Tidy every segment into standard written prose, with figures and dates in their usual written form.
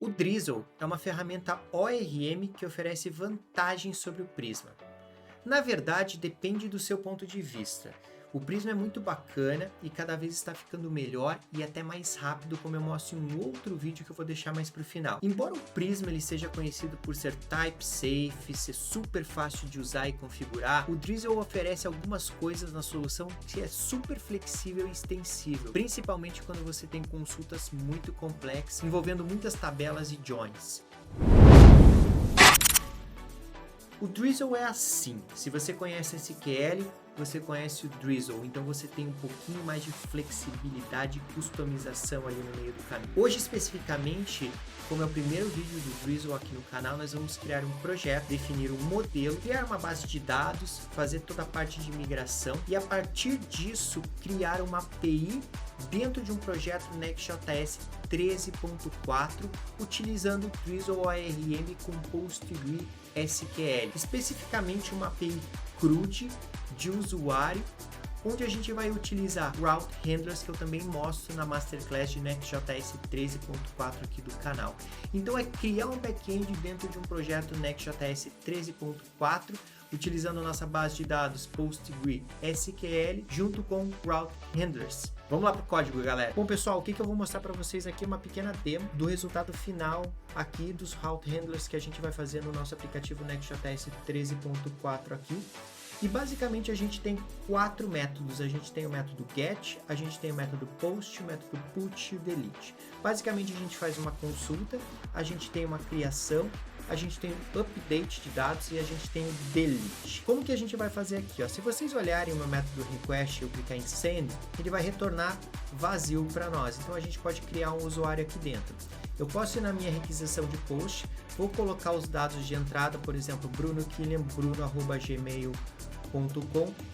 O Drizzle é uma ferramenta ORM que oferece vantagens sobre o Prisma. Na verdade, depende do seu ponto de vista. O Prisma é muito bacana e cada vez está ficando melhor e até mais rápido, como eu mostro em um outro vídeo que eu vou deixar mais para o final. Embora o Prisma ele seja conhecido por ser type safe, ser super fácil de usar e configurar, o Drizzle oferece algumas coisas na solução que é super flexível e extensível, principalmente quando você tem consultas muito complexas, envolvendo muitas tabelas e joins. O Drizzle é assim, se você conhece SQL, você conhece o Drizzle, então você tem um pouquinho mais de flexibilidade e customização ali no meio do caminho. Hoje especificamente, como é o primeiro vídeo do Drizzle aqui no canal, nós vamos criar um projeto, definir um modelo, criar uma base de dados, fazer toda a parte de migração e a partir disso criar uma API dentro de um projeto Next.js 13.4 utilizando o Drizzle ORM com PostgreSQL, especificamente uma API CRUD de usuário, onde a gente vai utilizar Route Handlers, que eu também mostro na Masterclass de Next.js 13.4 aqui do canal. Então é criar um back-end dentro de um projeto Next.js 13.4, utilizando nossa base de dados PostgreSQL junto com Route Handlers. Vamos lá para o código, galera. Bom, pessoal, o que eu vou mostrar para vocês aqui é uma pequena demo do resultado final aqui dos Route Handlers que a gente vai fazer no nosso aplicativo Next.js 13.4 aqui. E basicamente a gente tem quatro métodos. A gente tem o método get, a gente tem o método post, o método put e o delete. Basicamente a gente faz uma consulta, a gente tem uma criação, a gente tem um update de dados e a gente tem o delete. Como que a gente vai fazer aqui? Se vocês olharem o meu método request e eu clicar em send, ele vai retornar vazio para nós. Então a gente pode criar um usuário aqui dentro. Eu posso ir na minha requisição de post, vou colocar os dados de entrada, por exemplo, bruno@gmail.com.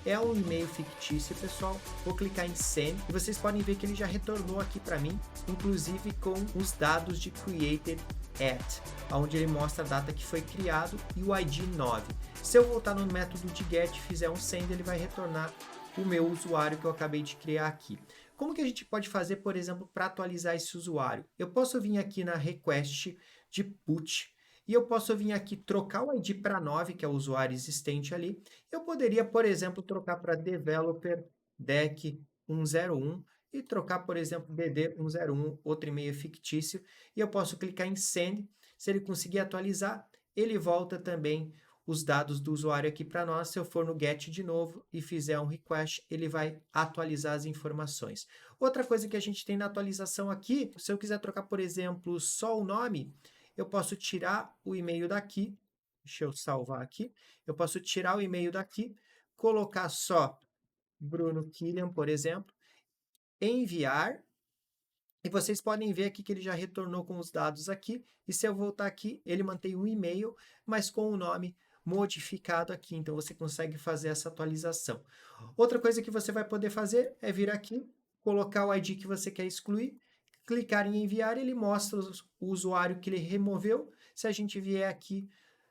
É um e-mail fictício, pessoal. Vou clicar em send e vocês podem ver que ele já retornou aqui para mim, inclusive com os dados de created at, onde ele mostra a data que foi criado e o ID 9. Se eu voltar no método de get e fizer um send, ele vai retornar o meu usuário que eu acabei de criar aqui. Como que a gente pode fazer, por exemplo, para atualizar esse usuário? Eu posso vir aqui na request de put e eu posso vir aqui trocar o ID para 9, que é o usuário existente ali. Eu poderia, por exemplo, trocar para developer deck 101 e trocar, por exemplo, BD 101, outro e-mail fictício, e eu posso clicar em send. Se ele conseguir atualizar, ele volta também os dados do usuário aqui para nós. Se eu for no get de novo e fizer um request, ele vai atualizar as informações. Outra coisa que a gente tem na atualização aqui, se eu quiser trocar, por exemplo, só o nome, eu posso tirar o e-mail daqui, deixa eu salvar aqui, eu posso tirar o e-mail daqui, colocar só Bruno Killian, por exemplo, enviar, e vocês podem ver aqui que ele já retornou com os dados aqui, e se eu voltar aqui, ele mantém um e-mail, mas com o nome modificado aqui, então você consegue fazer essa atualização. Outra coisa que você vai poder fazer é vir aqui, colocar o ID que você quer excluir, clicar em enviar, ele mostra o usuário que ele removeu. Se a gente vier aqui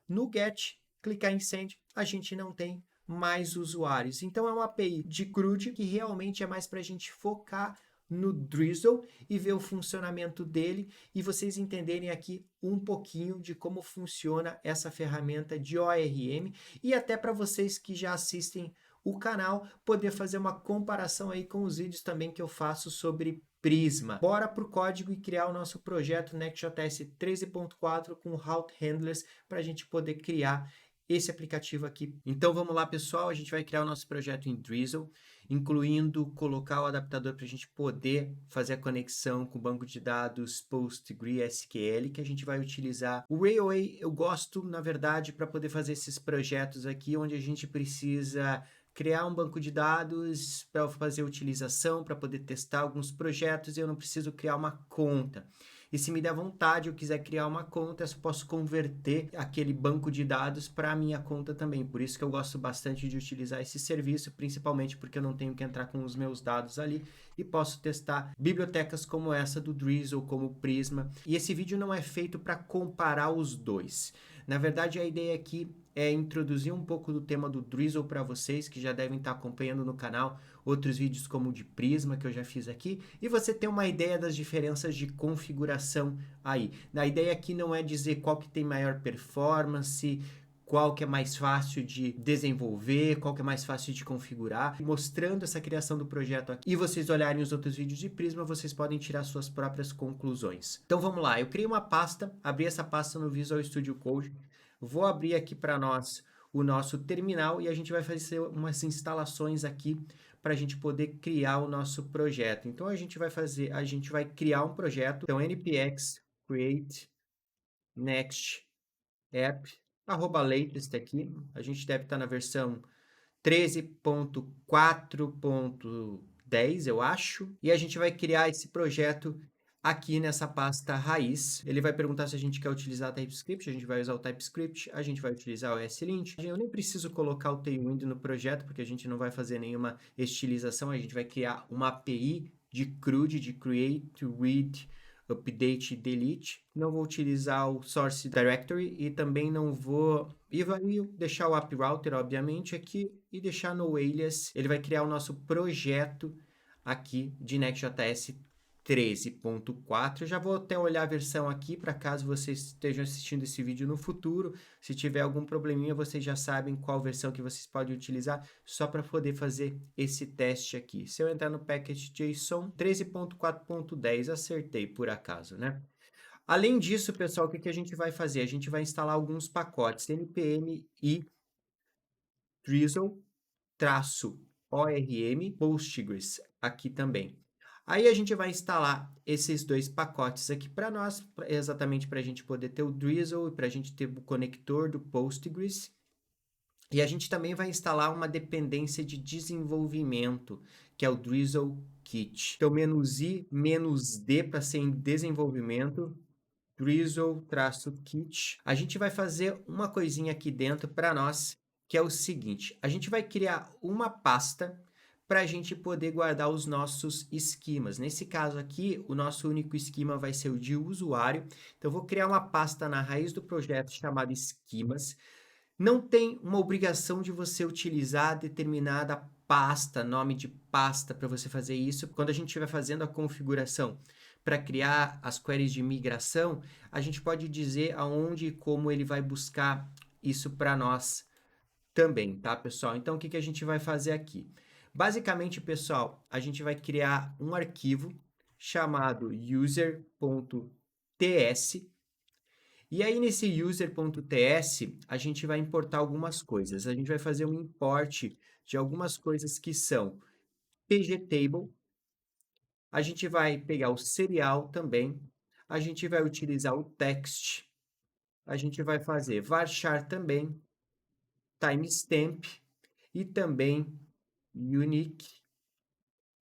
no get, clicar em send, a gente não tem mais usuários. Então é uma API de CRUD que realmente é mais para a gente focar no Drizzle e ver o funcionamento dele e vocês entenderem aqui um pouquinho de como funciona essa ferramenta de ORM e até para vocês que já assistem o canal poder fazer uma comparação aí com os vídeos também que eu faço sobre Prisma. Bora para o código e criar o nosso projeto Next.js 13.4 com Route Handlers para a gente poder criar esse aplicativo aqui. Então vamos lá, pessoal, a gente vai criar o nosso projeto em Drizzle, incluindo colocar o adaptador para a gente poder fazer a conexão com o banco de dados PostgreSQL, que a gente vai utilizar. O Railway eu gosto, na verdade, para poder fazer esses projetos aqui, onde a gente precisa criar um banco de dados para fazer utilização, para poder testar alguns projetos, e eu não preciso criar uma conta. E se me der vontade, eu quiser criar uma conta, eu posso converter aquele banco de dados para a minha conta também. Por isso que eu gosto bastante de utilizar esse serviço, principalmente porque eu não tenho que entrar com os meus dados ali e posso testar bibliotecas como essa do Drizzle, como o Prisma. E esse vídeo não é feito para comparar os dois. Na verdade, a ideia aqui é introduzir um pouco do tema do Drizzle para vocês, que já devem estar acompanhando no canal outros vídeos como o de Prisma, que eu já fiz aqui, e você ter uma ideia das diferenças de configuração aí. A ideia aqui não é dizer qual que tem maior performance, qual que é mais fácil de desenvolver, qual que é mais fácil de configurar, mostrando essa criação do projeto aqui. E vocês olharem os outros vídeos de Prisma, vocês podem tirar suas próprias conclusões. Então vamos lá, eu criei uma pasta, abri essa pasta no Visual Studio Code, vou abrir aqui para nós o nosso terminal e a gente vai fazer umas instalações aqui para a gente poder criar o nosso projeto. Então a gente vai criar um projeto, então npx create next app @latest aqui, a gente deve estar na versão 13.4.10, eu acho, e a gente vai criar esse projeto aqui nessa pasta raiz. Ele vai perguntar se a gente quer utilizar TypeScript, a gente vai usar o TypeScript, a gente vai utilizar o ESLint. Eu nem preciso colocar o Tailwind no projeto, porque a gente não vai fazer nenhuma estilização, a gente vai criar uma API de CRUD, de Create, Read, Update e Delete. Não vou utilizar o Source Directory e também não vou... E vai deixar o App Router, obviamente, aqui e deixar no alias. Ele vai criar o nosso projeto aqui de Next.js 13.4. Eu já vou até olhar a versão aqui para caso vocês estejam assistindo esse vídeo no futuro. Se tiver algum probleminha, vocês já sabem qual versão que vocês podem utilizar só para poder fazer esse teste aqui. Se eu entrar no package.json 13.4.10, acertei por acaso, né? Além disso, pessoal, o que a gente vai fazer? A gente vai instalar alguns pacotes npm e drizzle -orm Postgres aqui também. Aí a gente vai instalar esses dois pacotes aqui para nós, exatamente para a gente poder ter o Drizzle e para a gente ter o conector do Postgres. E a gente também vai instalar uma dependência de desenvolvimento, que é o Drizzle Kit. Então, "-i", "-d" para ser em desenvolvimento, Drizzle-kit. A gente vai fazer uma coisinha aqui dentro para nós, que é o seguinte, a gente vai criar uma pasta para a gente poder guardar os nossos esquemas. Nesse caso aqui, o nosso único esquema vai ser o de usuário. Então, eu vou criar uma pasta na raiz do projeto chamada esquemas. Não tem uma obrigação de você utilizar determinada pasta, nome de pasta para você fazer isso. Quando a gente estiver fazendo a configuração para criar as queries de migração, a gente pode dizer aonde e como ele vai buscar isso para nós também, tá, pessoal? Então, o que a gente vai fazer aqui? Basicamente, pessoal, a gente vai criar um arquivo chamado user.ts. E aí, nesse user.ts, a gente vai importar algumas coisas. A gente vai fazer um import de algumas coisas que são pgtable. A gente vai pegar o serial também. A gente vai utilizar o text. A gente vai fazer varchar também, timestamp e também unique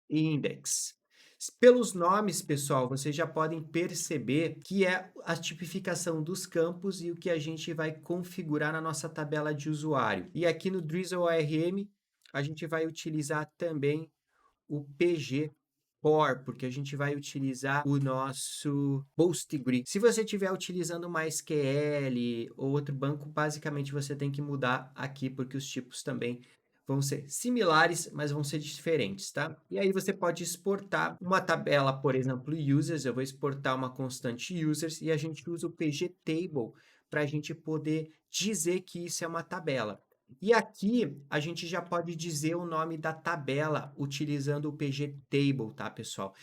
index. Pelos nomes, pessoal, vocês já podem perceber que é a tipificação dos campos e o que a gente vai configurar na nossa tabela de usuário. E aqui no Drizzle ORM, a gente vai utilizar também o PG core, porque a gente vai utilizar o nosso Postgres. Se você estiver utilizando MySQL ou outro banco, basicamente você tem que mudar aqui, porque os tipos também vão ser similares, mas vão ser diferentes, tá? E aí você pode exportar uma tabela, por exemplo, users, eu vou exportar uma constante users e a gente usa o pgtable para a gente poder dizer que isso é uma tabela. E aqui a gente já pode dizer o nome da tabela utilizando o pgtable, tá, pessoal?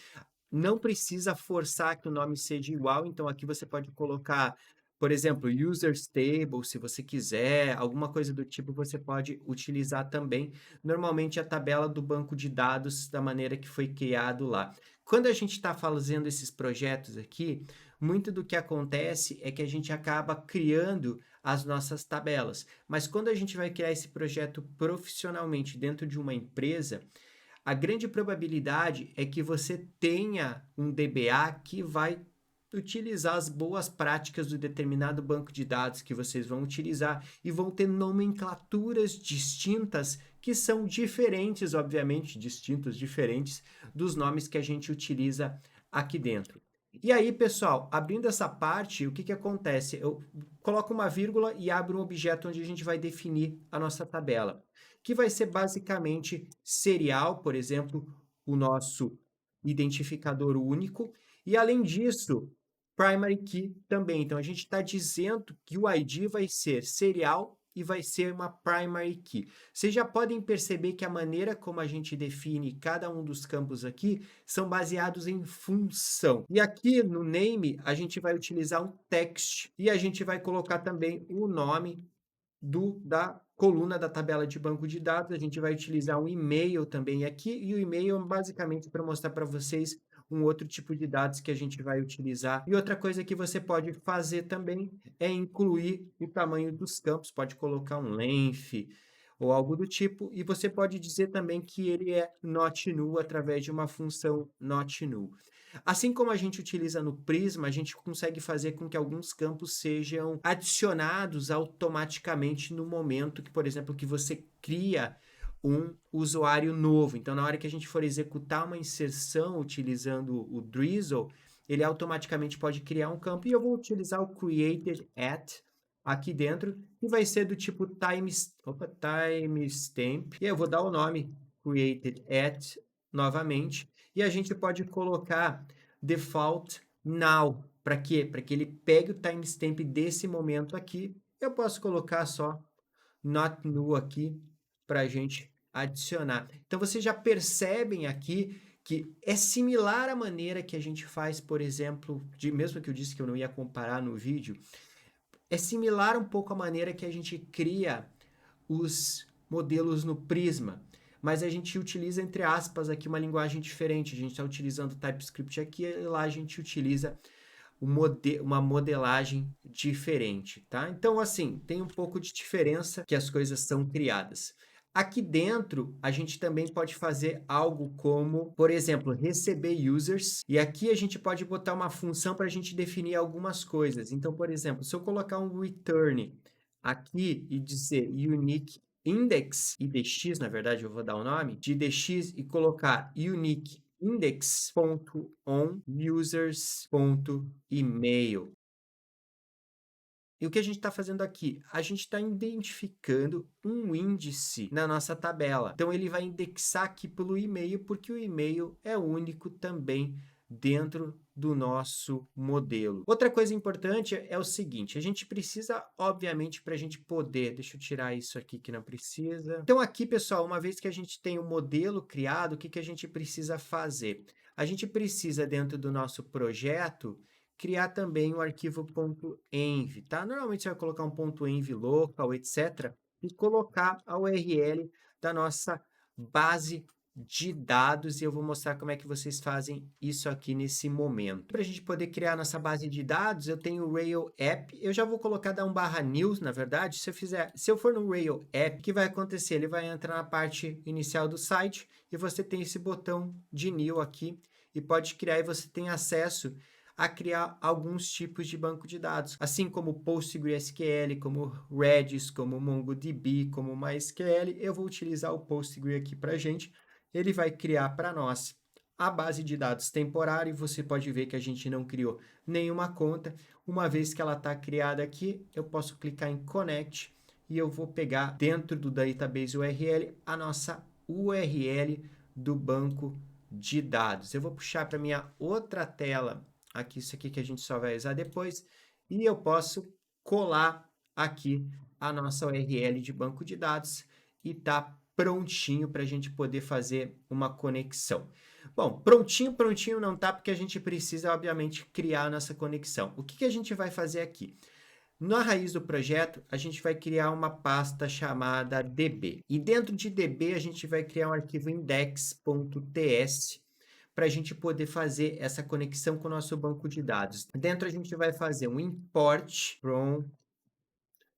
Não precisa forçar que o nome seja igual, então aqui você pode colocar, por exemplo, users table, se você quiser, alguma coisa do tipo você pode utilizar também. Normalmente a tabela do banco de dados da maneira que foi criado lá. Quando a gente está fazendo esses projetos aqui, muito do que acontece é que a gente acaba criando as nossas tabelas. Mas quando a gente vai criar esse projeto profissionalmente dentro de uma empresa, a grande probabilidade é que você tenha um DBA que vai utilizar as boas práticas do determinado banco de dados que vocês vão utilizar e vão ter nomenclaturas distintas que são diferentes, obviamente, diferentes dos nomes que a gente utiliza aqui dentro. E aí, pessoal, abrindo essa parte, o que que acontece? Eu coloco uma vírgula e abro um objeto onde a gente vai definir a nossa tabela, que vai ser basicamente serial, por exemplo, o nosso identificador único, e além disso, primary key também. Então, a gente está dizendo que o ID vai ser serial e vai ser uma primary key. Vocês já podem perceber que a maneira como a gente define cada um dos campos aqui são baseados em função. E aqui no name, a gente vai utilizar um text e a gente vai colocar também o nome da coluna da tabela de banco de dados. A gente vai utilizar um e-mail também aqui, e o e-mail é basicamente para mostrar para vocês um outro tipo de dados que a gente vai utilizar. E outra coisa que você pode fazer também é incluir o tamanho dos campos, pode colocar um length ou algo do tipo, e você pode dizer também que ele é not null através de uma função not null. Assim como a gente utiliza no Prisma, a gente consegue fazer com que alguns campos sejam adicionados automaticamente no momento que, por exemplo, que você cria um usuário novo. Então, na hora que a gente for executar uma inserção utilizando o Drizzle, ele automaticamente pode criar um campo. E eu vou utilizar o created at aqui dentro, e vai ser do tipo timestamp. E eu vou dar o nome created at novamente. E a gente pode colocar default now. Para quê? Para que ele pegue o timestamp desse momento aqui. Eu posso colocar só not null aqui para a gente adicionar. Então, vocês já percebem aqui que é similar à maneira que a gente faz, por exemplo, mesmo que eu disse que eu não ia comparar no vídeo, é similar um pouco à maneira que a gente cria os modelos no Prisma, mas a gente utiliza, entre aspas, aqui uma linguagem diferente. A gente está utilizando TypeScript aqui, e lá a gente utiliza uma modelagem diferente, tá? Então, assim, tem um pouco de diferença que as coisas são criadas. Aqui dentro, a gente também pode fazer algo como, por exemplo, receber users. E aqui a gente pode botar uma função para a gente definir algumas coisas. Então, por exemplo, se eu colocar um return aqui e dizer unique index, IDX, na verdade eu vou dar o nome, de IDX e colocar unique index.onUsers.email. E o que a gente está fazendo aqui? A gente está identificando um índice na nossa tabela. Então, ele vai indexar aqui pelo e-mail, porque o e-mail é único também dentro do nosso modelo. Outra coisa importante é o seguinte, a gente precisa, obviamente, para a gente poder... Deixa eu tirar isso aqui que não precisa. Então, aqui, pessoal, uma vez que a gente tem o modelo criado, o que que a gente precisa fazer? A gente precisa, dentro do nosso projeto, criar também o arquivo .env, tá? Normalmente você vai colocar um .env local, etc. E colocar a URL da nossa base de dados, e eu vou mostrar como é que vocês fazem isso aqui nesse momento. Para a gente poder criar nossa base de dados, eu tenho o Rail App, eu já vou colocar dar um /news, na verdade. Se eu for no Rail App, o que vai acontecer? Ele vai entrar na parte inicial do site, e você tem esse botão de new aqui, e pode criar, e você tem acesso a criar alguns tipos de banco de dados, assim como PostgreSQL, como Redis, como MongoDB, como MySQL. Eu vou utilizar o Postgre aqui para a gente. Ele vai criar para nós a base de dados temporária, e você pode ver que a gente não criou nenhuma conta. Uma vez que ela está criada aqui, eu posso clicar em Connect e eu vou pegar dentro do Database URL a nossa URL do banco de dados. Eu vou puxar para minha outra tela aqui, isso aqui que a gente só vai usar depois, e eu posso colar aqui a nossa URL de banco de dados e tá prontinho para a gente poder fazer uma conexão. Bom, prontinho não tá, porque a gente precisa, obviamente, criar a nossa conexão. O que que a gente vai fazer aqui? Na raiz do projeto, a gente vai criar uma pasta chamada db. E dentro de db, a gente vai criar um arquivo index.ts, para a gente poder fazer essa conexão com o nosso banco de dados. Dentro a gente vai fazer um import from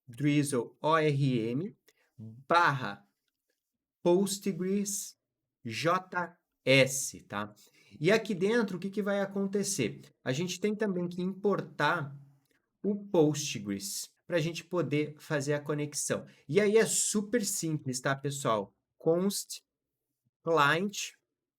Drizzle ORM barra Postgres JS, tá? E aqui dentro, o que que vai acontecer? A gente tem também que importar o Postgres para a gente poder fazer a conexão. E aí é super simples, tá, pessoal? Const client,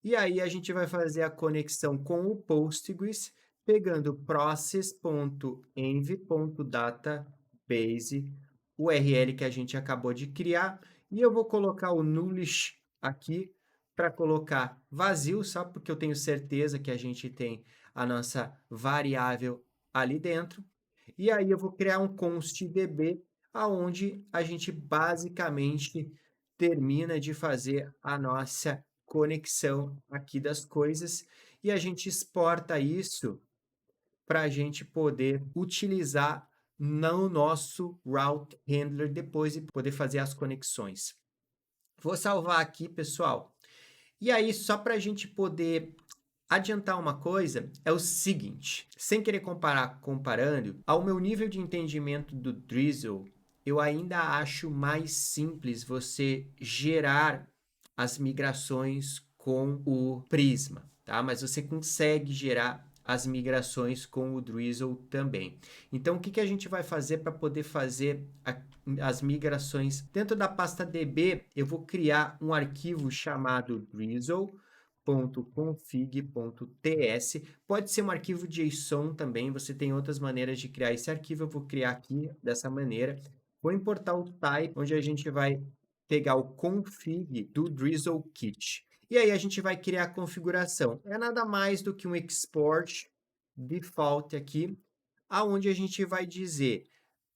e aí a gente vai fazer a conexão com o Postgres pegando process.env.database, o URL que a gente acabou de criar, e eu vou colocar o nullish aqui para colocar vazio, só porque eu tenho certeza que a gente tem a nossa variável ali dentro. E aí eu vou criar um const.db, aonde a gente basicamente termina de fazer a nossa conexão aqui das coisas e a gente exporta isso para a gente poder utilizar no nosso route handler depois e poder fazer as conexões. Vou salvar aqui, pessoal. E aí, só para a gente poder adiantar uma coisa, é o seguinte, sem querer comparando, ao meu nível de entendimento do Drizzle, eu ainda acho mais simples você gerar as migrações com o Prisma, tá? Mas você consegue gerar as migrações com o Drizzle também. Então, o que a gente vai fazer para poder fazer as migrações? Dentro da pasta DB, eu vou criar um arquivo chamado drizzle.config.ts. Pode ser um arquivo JSON também, você tem outras maneiras de criar esse arquivo, eu vou criar aqui dessa maneira. Vou importar o type, onde a gente vai pegar o config do Drizzle Kit. E aí a gente vai criar a configuração. É nada mais do que um export default aqui, aonde a gente vai dizer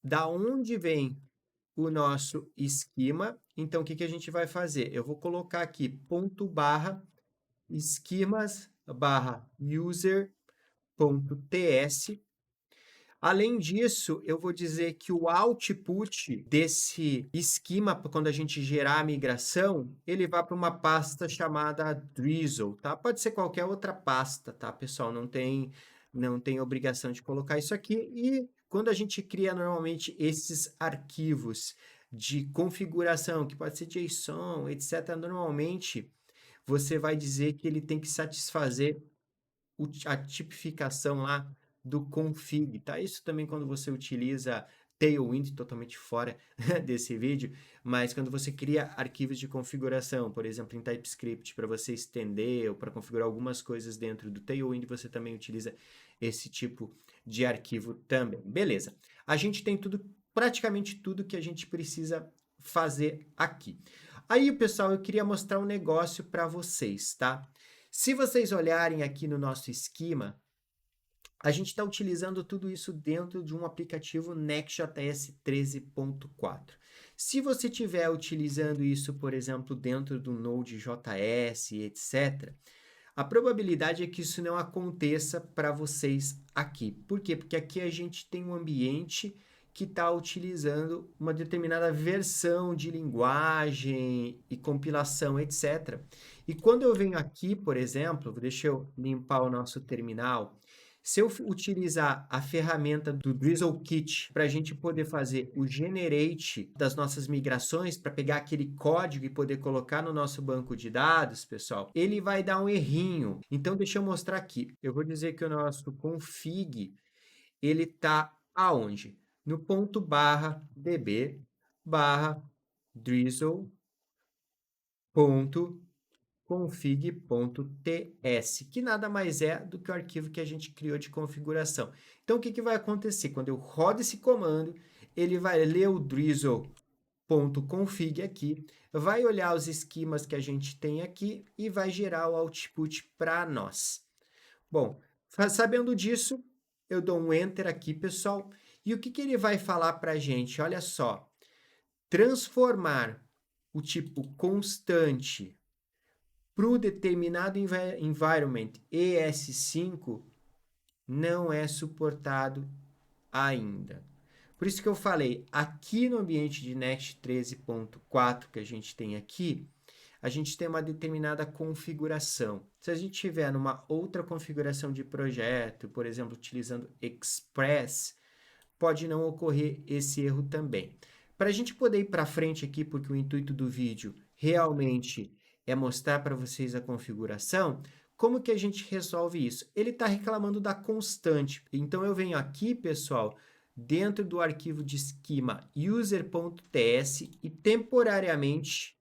da onde vem o nosso esquema. Então, o que a gente vai fazer? Eu vou colocar aqui ponto barra esquemas barra user.ts. Além disso, eu vou dizer que o output desse esquema, quando a gente gerar a migração, ele vai para uma pasta chamada Drizzle, tá? Pode ser qualquer outra pasta, tá, pessoal? Não tem obrigação de colocar isso aqui. E quando a gente cria normalmente esses arquivos de configuração, que pode ser JSON, etc., normalmente você vai dizer que ele tem que satisfazer a tipificação lá do config, tá? Isso também quando você utiliza Tailwind, totalmente fora desse vídeo, mas quando você cria arquivos de configuração, por exemplo, em TypeScript, para você estender ou para configurar algumas coisas dentro do Tailwind, você também utiliza esse tipo de arquivo também. Beleza. A gente tem tudo, praticamente tudo que a gente precisa fazer aqui. Aí, pessoal, eu queria mostrar um negócio para vocês, tá? Se vocês olharem aqui no nosso esquema, a gente está utilizando tudo isso dentro de um aplicativo Next.js 13.4. Se você estiver utilizando isso, por exemplo, dentro do Node.js, etc., a probabilidade é que isso não aconteça para vocês aqui. Por quê? Porque aqui a gente tem um ambiente que está utilizando uma determinada versão de linguagem e compilação, etc. E quando eu venho aqui, por exemplo, deixa eu limpar o nosso terminal. Se eu utilizar a ferramenta do Drizzle Kit para a gente poder fazer o generate das nossas migrações, para pegar aquele código e poder colocar no nosso banco de dados, pessoal, ele vai dar um errinho. Então, deixa eu mostrar aqui. Eu vou dizer que o nosso config, ele está aonde? No ponto barra db barra drizzle ponto config.ts, que nada mais é do que o arquivo que a gente criou de configuração. Então, o que vai acontecer? Quando eu rodo esse comando, ele vai ler o drizzle.config aqui, vai olhar os esquemas que a gente tem aqui e vai gerar o output para nós. Bom, sabendo disso, eu dou um Enter aqui, pessoal, e o que ele vai falar para a gente? Olha só, transformar o tipo constante para o determinado environment ES5 não é suportado ainda. Por isso que eu falei, aqui no ambiente de Next 13.4 que a gente tem aqui, a gente tem uma determinada configuração. Se a gente tiver numa outra configuração de projeto, por exemplo, utilizando Express, pode não ocorrer esse erro também. Para a gente poder ir para frente aqui, porque o intuito do vídeo realmente é mostrar para vocês a configuração, como que a gente resolve isso? Ele está reclamando da constante. Então, eu venho aqui, pessoal, dentro do arquivo de esquema user.ts e temporariamente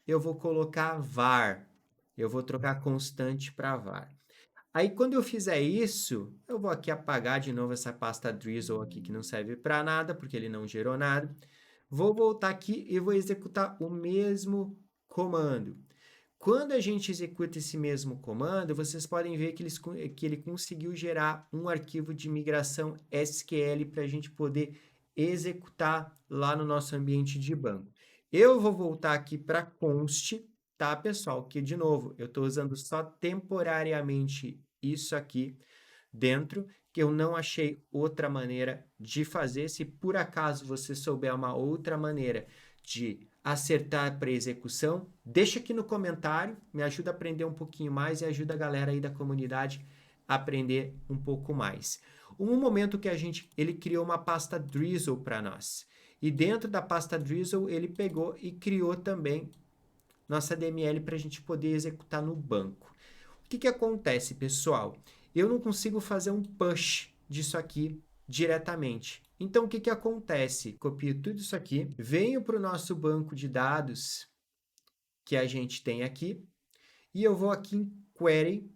eu vou colocar var. Eu vou trocar constante para var. Aí, quando eu fizer isso, eu vou aqui apagar de novo essa pasta Drizzle aqui que não serve para nada, porque ele não gerou nada. Vou voltar aqui e vou executar o mesmo comando. Quando a gente executa esse mesmo comando, vocês podem ver que ele conseguiu gerar um arquivo de migração SQL para a gente poder executar lá no nosso ambiente de banco. Eu vou voltar aqui para const, tá, pessoal? Que, de novo, eu estou usando só temporariamente isso aqui dentro, que eu não achei outra maneira de fazer. Se por acaso você souber uma outra maneira de acertar para execução, deixa aqui no comentário, me ajuda a aprender um pouquinho mais e ajuda a galera aí da comunidade a aprender um pouco mais. Um momento que ele criou uma pasta Drizzle para nós. E dentro da pasta Drizzle, ele pegou e criou também nossa DML para a gente poder executar no banco. O que acontece, pessoal? Eu não consigo fazer um push disso aqui diretamente. Então, o que acontece? Copio tudo isso aqui, venho para o nosso banco de dados que a gente tem aqui, e eu vou aqui em Query,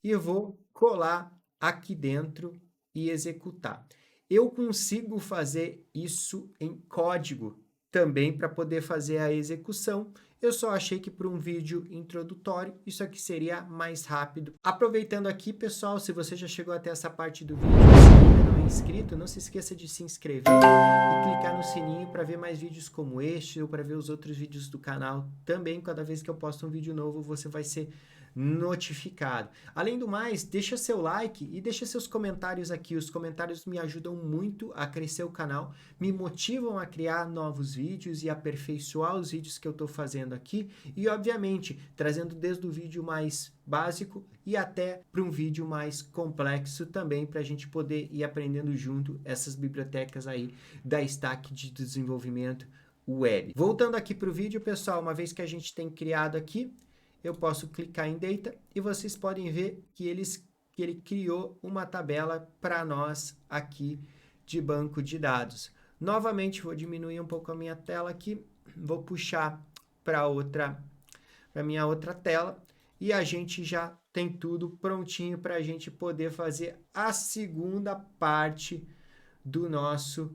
e eu vou colar aqui dentro e executar. Eu consigo fazer isso em código também para poder fazer a execução. Eu só achei que para um vídeo introdutório isso aqui seria mais rápido. Aproveitando aqui, pessoal, se você já chegou até essa parte do vídeo e ainda não é inscrito, não se esqueça de se inscrever e clicar no sininho para ver mais vídeos como este ou para ver os outros vídeos do canal. Também, cada vez que eu posto um vídeo novo, você vai ser notificado. Além do mais, deixa seu like e deixa seus comentários aqui. Os comentários me ajudam muito a crescer o canal, me motivam a criar novos vídeos e aperfeiçoar os vídeos que eu estou fazendo aqui e, obviamente, trazendo desde o vídeo mais básico e até para um vídeo mais complexo também, para a gente poder ir aprendendo junto essas bibliotecas aí da Stack de desenvolvimento web. Voltando aqui para o vídeo, pessoal, uma vez que a gente tem criado aqui, eu posso clicar em Data e vocês podem ver que ele criou uma tabela para nós aqui de banco de dados. Novamente, vou diminuir um pouco a minha tela aqui, vou puxar para minha outra tela e a gente já tem tudo prontinho para a gente poder fazer a segunda parte do nosso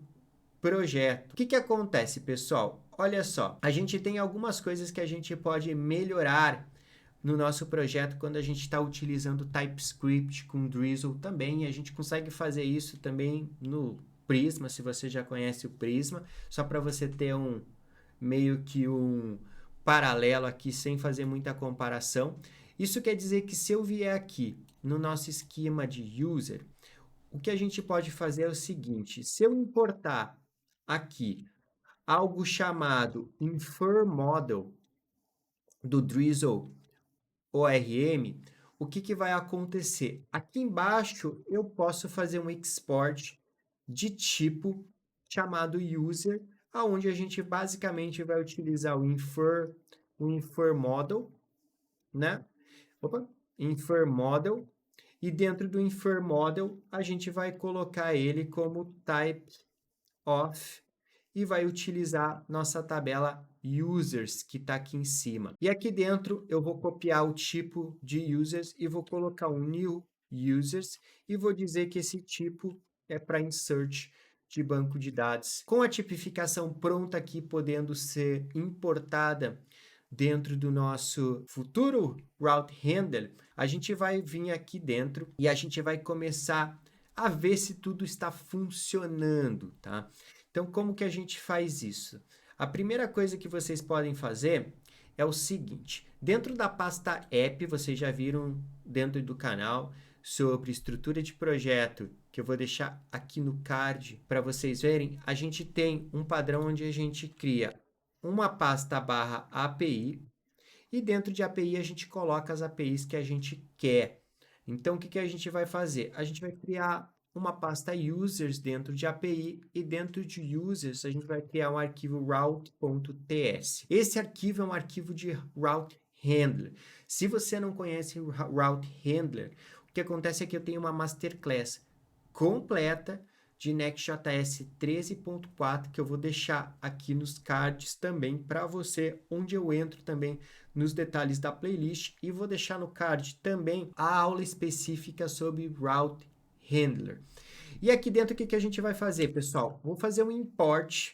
projeto. O que acontece, pessoal? Olha só, a gente tem algumas coisas que a gente pode melhorar no nosso projeto quando a gente está utilizando TypeScript com Drizzle também. A gente consegue fazer isso também no Prisma, se você já conhece o Prisma, só para você ter meio que um paralelo aqui sem fazer muita comparação. Isso quer dizer que se eu vier aqui no nosso esquema de user, o que a gente pode fazer é o seguinte: se eu importar aqui algo chamado Infer Model do Drizzle ORM, o que vai acontecer? Aqui embaixo eu posso fazer um export de tipo chamado user, aonde a gente basicamente vai utilizar o infer model, né? Infer model, e dentro do infer model a gente vai colocar ele como type of e vai utilizar nossa tabela users que está aqui em cima. E aqui dentro eu vou copiar o tipo de users e vou colocar um new users e vou dizer que esse tipo é para insert de banco de dados. Com a tipificação pronta aqui, podendo ser importada dentro do nosso futuro Route Handler, a gente vai vir aqui dentro e a gente vai começar a ver se tudo está funcionando, tá? Então, como que a gente faz isso? A primeira coisa que vocês podem fazer é o seguinte: dentro da pasta app, vocês já viram dentro do canal sobre estrutura de projeto, que eu vou deixar aqui no card para vocês verem, a gente tem um padrão onde a gente cria uma pasta barra API e dentro de API a gente coloca as APIs que a gente quer. Então, o que a gente vai fazer? A gente vai criar uma pasta users dentro de API e dentro de users a gente vai criar um arquivo route.ts. Esse arquivo é um arquivo de route handler. Se você não conhece o route handler, o que acontece é que eu tenho uma masterclass completa de Next.js 13.4, que eu vou deixar aqui nos cards também para você, onde eu entro também nos detalhes da playlist, e vou deixar no card também a aula específica sobre Route Handler. E aqui dentro, o que a gente vai fazer, pessoal? Vou fazer um import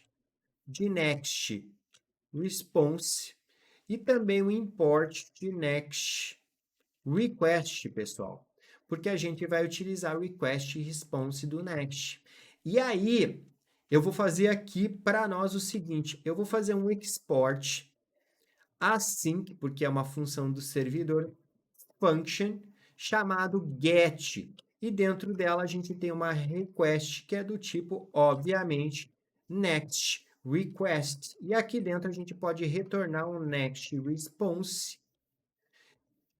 de Next Response e também um import de Next Request, pessoal, porque a gente vai utilizar o Request e Response do Next. E aí, eu vou fazer aqui para nós o seguinte, eu vou fazer um export async, porque é uma função do servidor, function, chamado get. E dentro dela a gente tem uma request que é do tipo, obviamente, next request. E aqui dentro a gente pode retornar um next response.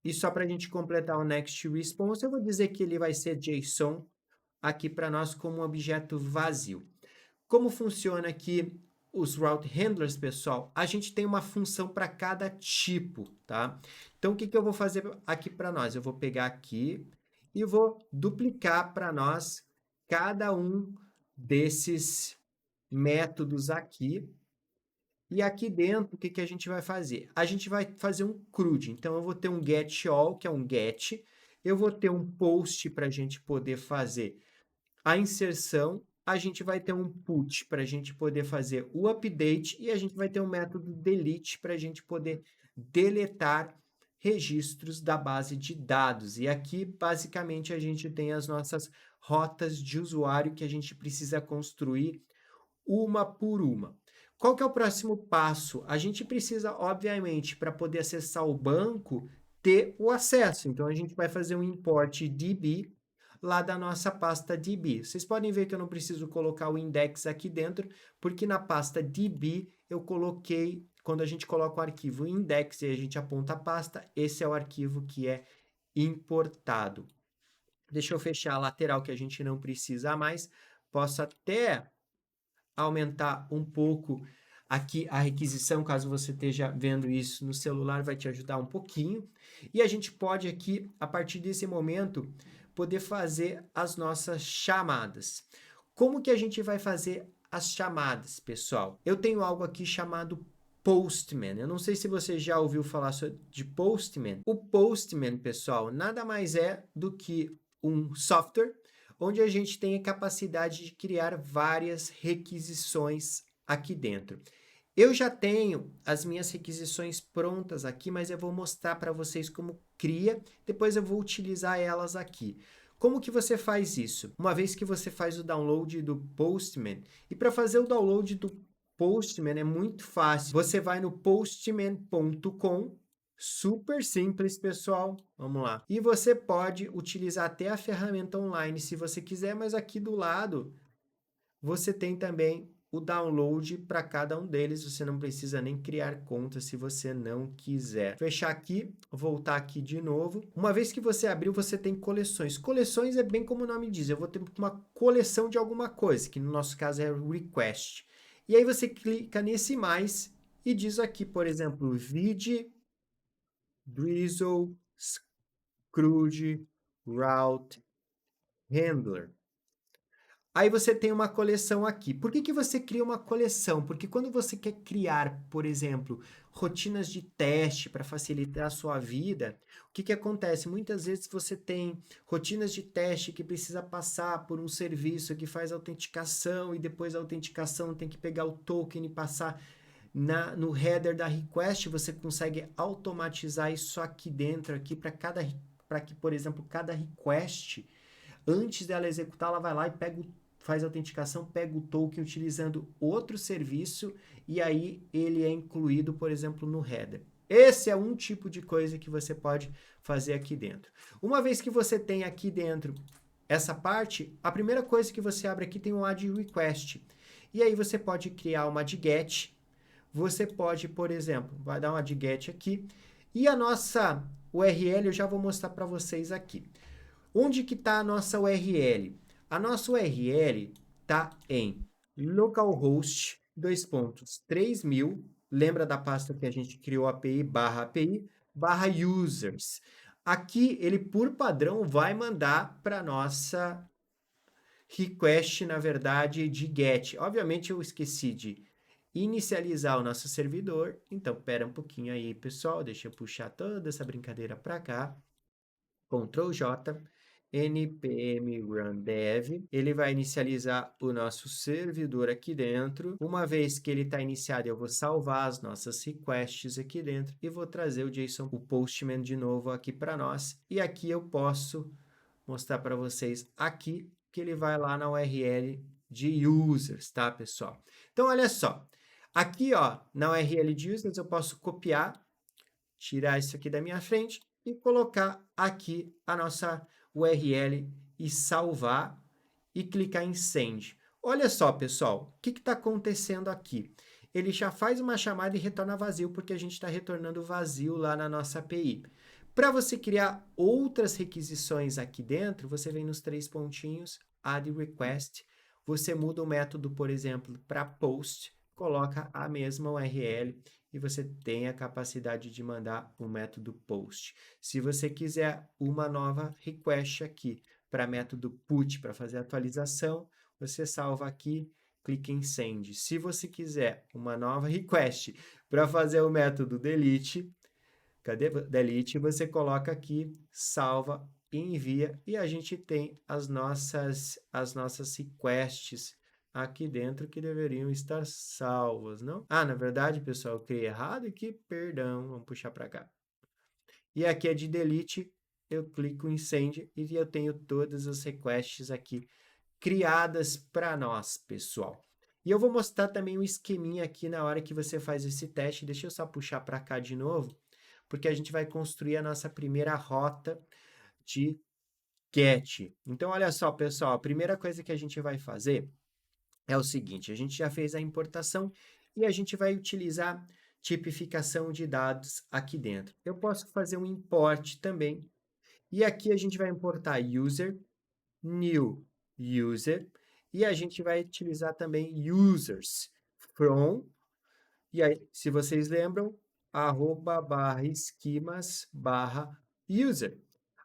E só para a gente completar o next response, eu vou dizer que ele vai ser JSON aqui para nós como um objeto vazio. Como funciona aqui os route handlers, pessoal? A gente tem uma função para cada tipo, tá? Então, o que eu vou fazer aqui para nós? Eu vou pegar aqui e vou duplicar para nós cada um desses métodos aqui. E aqui dentro, o que a gente vai fazer? A gente vai fazer um CRUD. Então, eu vou ter um getAll, que é um get. Eu vou ter um post para a gente poder fazer a inserção. A gente vai ter um put para a gente poder fazer o update. E a gente vai ter um método delete para a gente poder deletar registros da base de dados. E aqui, basicamente, a gente tem as nossas rotas de usuário que a gente precisa construir uma por uma. Qual que é o próximo passo? A gente precisa, obviamente, para poder acessar o banco, ter o acesso. Então, a gente vai fazer um import DB lá da nossa pasta DB. Vocês podem ver que eu não preciso colocar o index aqui dentro, porque na pasta DB eu coloquei, quando a gente coloca o arquivo index e a gente aponta a pasta, esse é o arquivo que é importado. Deixa eu fechar a lateral que a gente não precisa mais. Posso até aumentar um pouco aqui a requisição, caso você esteja vendo isso no celular, vai te ajudar um pouquinho. E a gente pode aqui, a partir desse momento, poder fazer as nossas chamadas. Como que a gente vai fazer as chamadas, pessoal? Eu tenho algo aqui chamado Postman. Eu não sei se você já ouviu falar de Postman. O Postman, pessoal, nada mais é do que um software onde a gente tem a capacidade de criar várias requisições aqui dentro. Eu já tenho as minhas requisições prontas aqui, mas eu vou mostrar para vocês como cria, depois eu vou utilizar elas aqui. Como que você faz isso? Uma vez que você faz o download do Postman, e para fazer o download do Postman é muito fácil. Você vai no postman.com. Super simples, pessoal. Vamos lá. E você pode utilizar até a ferramenta online se você quiser, mas aqui do lado você tem também o download para cada um deles. Você não precisa nem criar conta se você não quiser. Fechar aqui, voltar aqui de novo. Uma vez que você abriu, você tem coleções. Coleções é bem como o nome diz. Eu vou ter uma coleção de alguma coisa, que no nosso caso é request. E aí você clica nesse mais e diz aqui, por exemplo, vid Drizzle, CRUD, Route, Handler. Aí você tem uma coleção aqui. Por que você cria uma coleção? Porque quando você quer criar, por exemplo, rotinas de teste para facilitar a sua vida, o que acontece? Muitas vezes você tem rotinas de teste que precisa passar por um serviço que faz autenticação e depois a autenticação tem que pegar o token e passar no header da request. Você consegue automatizar isso aqui dentro, aqui para que, por exemplo, cada request, antes dela executar, ela vai lá e faz a autenticação, pega o token utilizando outro serviço e aí ele é incluído, por exemplo, no header. Esse é um tipo de coisa que você pode fazer aqui dentro. Uma vez que você tem aqui dentro essa parte, a primeira coisa que você abre aqui tem um add request. E aí você pode criar uma add get. Você pode, por exemplo, vai dar uma add get aqui. E a nossa URL eu já vou mostrar para vocês aqui. Onde que está a nossa URL? A nossa URL está em localhost 3000. Lembra da pasta que a gente criou API /users. Aqui ele por padrão vai mandar para nossa request, na verdade, de get. Obviamente, eu esqueci de inicializar o nosso servidor. Então, espera um pouquinho aí, pessoal. Deixa eu puxar toda essa brincadeira para cá. Ctrl J, npm run dev, ele vai inicializar o nosso servidor aqui dentro. Uma vez que ele está iniciado, eu vou salvar as nossas requests aqui dentro e vou trazer o JSON, o Postman de novo aqui para nós. E aqui eu posso mostrar para vocês aqui que ele vai lá na URL de users, tá, pessoal? Então, olha só. Aqui, ó, na URL de users, eu posso copiar, tirar isso aqui da minha frente e colocar aqui a nossa URL e salvar e clicar em Send. Olha só, pessoal, o que está acontecendo aqui? Ele já faz uma chamada e retorna vazio, porque a gente está retornando vazio lá na nossa API. Para você criar outras requisições aqui dentro, você vem nos 3 pontinhos, Add Request, você muda o método, por exemplo, para Post, coloca a mesma URL e você tem a capacidade de mandar o método post. Se você quiser uma nova request aqui para método put, para fazer a atualização, você salva aqui, clica em send. Se você quiser uma nova request para fazer o método delete, delete, você coloca aqui, salva, envia e a gente tem as nossas requests aqui dentro que deveriam estar salvas, não? Ah, na verdade, pessoal, eu criei errado aqui, perdão, vamos puxar para cá. E aqui é de delete, eu clico em send e eu tenho todas as requests aqui criadas para nós, pessoal. E eu vou mostrar também um esqueminha aqui na hora que você faz esse teste. Deixa eu só puxar para cá de novo, porque a gente vai construir a nossa primeira rota de get. Então, olha só, pessoal, a primeira coisa que a gente vai fazer é o seguinte, a gente já fez a importação e a gente vai utilizar tipificação de dados aqui dentro. Eu posso fazer um import também, e aqui a gente vai importar user, new user, e a gente vai utilizar também users from, e aí, se vocês lembram, @/schemas/user.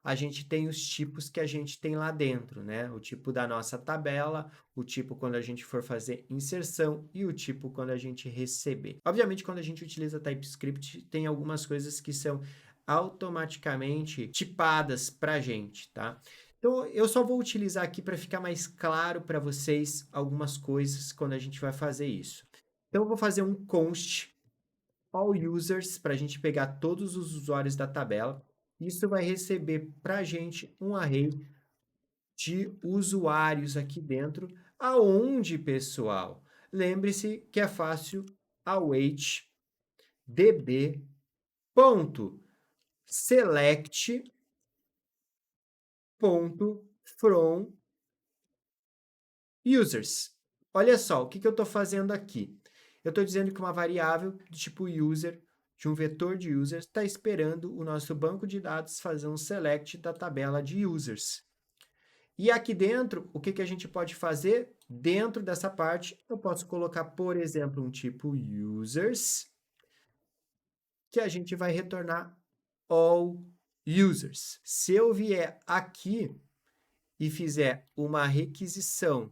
A gente tem os tipos que a gente tem lá dentro, né? O tipo da nossa tabela, o tipo quando a gente for fazer inserção e o tipo quando a gente receber. Obviamente, quando a gente utiliza TypeScript, tem algumas coisas que são automaticamente tipadas para a gente, tá? Então, eu só vou utilizar aqui para ficar mais claro para vocês algumas coisas quando a gente vai fazer isso. Então, eu vou fazer um const all users para a gente pegar todos os usuários da tabela. Isso vai receber para a gente um array de usuários aqui dentro, aonde, pessoal? Lembre-se que é fácil, await db.select.from users. Olha só, o que eu estou fazendo aqui? Eu estou dizendo que uma variável do tipo user, de um vetor de users, está esperando o nosso banco de dados fazer um select da tabela de users. E aqui dentro, o que a gente pode fazer? Dentro dessa parte, eu posso colocar, por exemplo, um tipo users, que a gente vai retornar all users. Se eu vier aqui e fizer uma requisição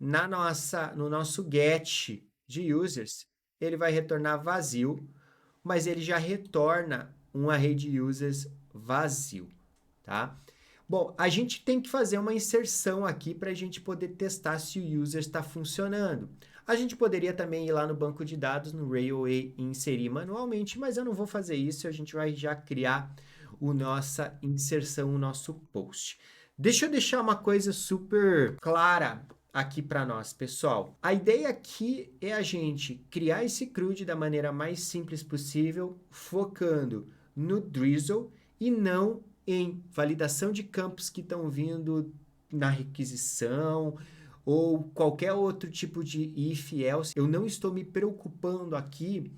no nosso get de users, ele vai retornar vazio, mas ele já retorna um array de users vazio, tá? Bom, a gente tem que fazer uma inserção aqui para a gente poder testar se o user está funcionando. A gente poderia também ir lá no banco de dados, no Railway, e inserir manualmente, mas eu não vou fazer isso, a gente vai já criar a nossa inserção, o nosso post. Deixa eu deixar uma coisa super clara aqui para nós, pessoal. A ideia aqui é a gente criar esse CRUD da maneira mais simples possível, focando no Drizzle e não em validação de campos que estão vindo na requisição ou qualquer outro tipo de if, else. Eu não estou me preocupando aqui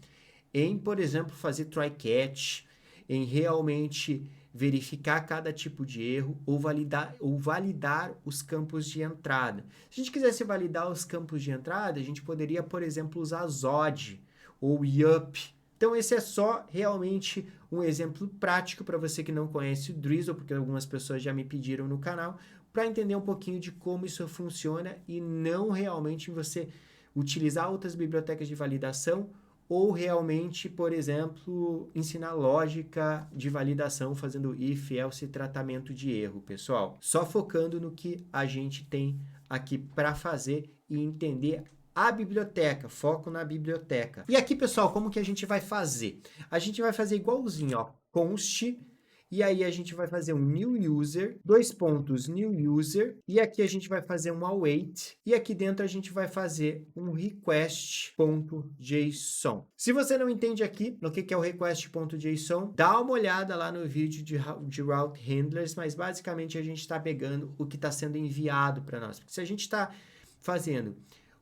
em, por exemplo, fazer try-catch, em realmente verificar cada tipo de erro ou validar os campos de entrada. Se a gente quisesse validar os campos de entrada, a gente poderia, por exemplo, usar ZOD ou YUP. Então, esse é só realmente um exemplo prático para você que não conhece o Drizzle, porque algumas pessoas já me pediram no canal, para entender um pouquinho de como isso funciona e não realmente você utilizar outras bibliotecas de validação ou realmente, por exemplo, ensinar lógica de validação fazendo if, else, tratamento de erro, pessoal. Só focando no que a gente tem aqui para fazer e entender a biblioteca, foco na biblioteca. E aqui, pessoal, como que a gente vai fazer? A gente vai fazer igualzinho, ó, const, e aí a gente vai fazer um new user, dois pontos new user, e aqui a gente vai fazer um await, e aqui dentro a gente vai fazer um request.json. Se você não entende aqui no que é o request.json, dá uma olhada lá no vídeo de route handlers, mas basicamente a gente está pegando o que está sendo enviado para nós. Porque se a gente está fazendo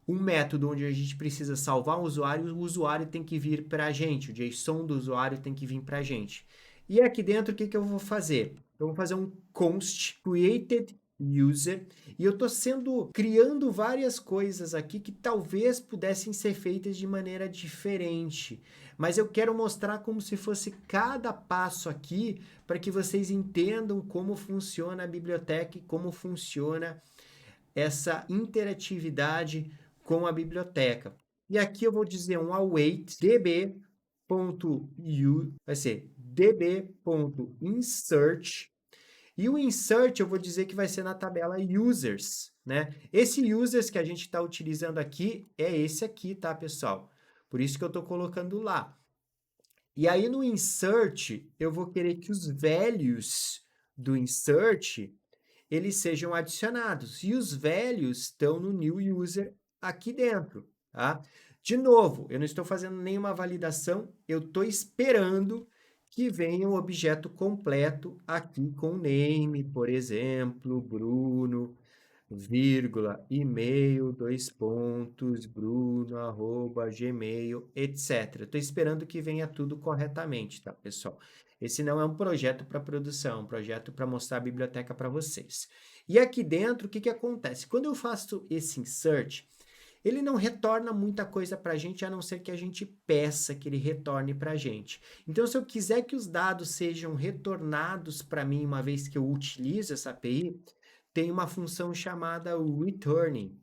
um método onde a gente precisa salvar um usuário, o usuário tem que vir para a gente, o JSON do usuário tem que vir para a gente. E aqui dentro, o que eu vou fazer? Eu vou fazer um const created user, e eu estou criando várias coisas aqui que talvez pudessem ser feitas de maneira diferente, mas eu quero mostrar como se fosse cada passo aqui para que vocês entendam como funciona a biblioteca e como funciona essa interatividade com a biblioteca. E aqui eu vou dizer um await db.u, vai ser db.insert, e o insert eu vou dizer que vai ser na tabela users, né? Esse users que a gente está utilizando aqui é esse aqui, tá, pessoal? Por isso que eu estou colocando lá. E aí no insert eu vou querer que os values do insert eles sejam adicionados. E os values estão no new user aqui dentro, tá? De novo, eu não estou fazendo nenhuma validação, eu estou esperando que venha um objeto completo aqui com name, por exemplo, Bruno, vírgula, e-mail, dois pontos, bruno, arroba, gmail, etc. Estou esperando que venha tudo corretamente, tá, pessoal? Esse não é um projeto para produção, é um projeto para mostrar a biblioteca para vocês. E aqui dentro, o que acontece? Quando eu faço esse insert, ele não retorna muita coisa para a gente, a não ser que a gente peça que ele retorne para a gente. Então, se eu quiser que os dados sejam retornados para mim, uma vez que eu utilizo essa API, tem uma função chamada returning.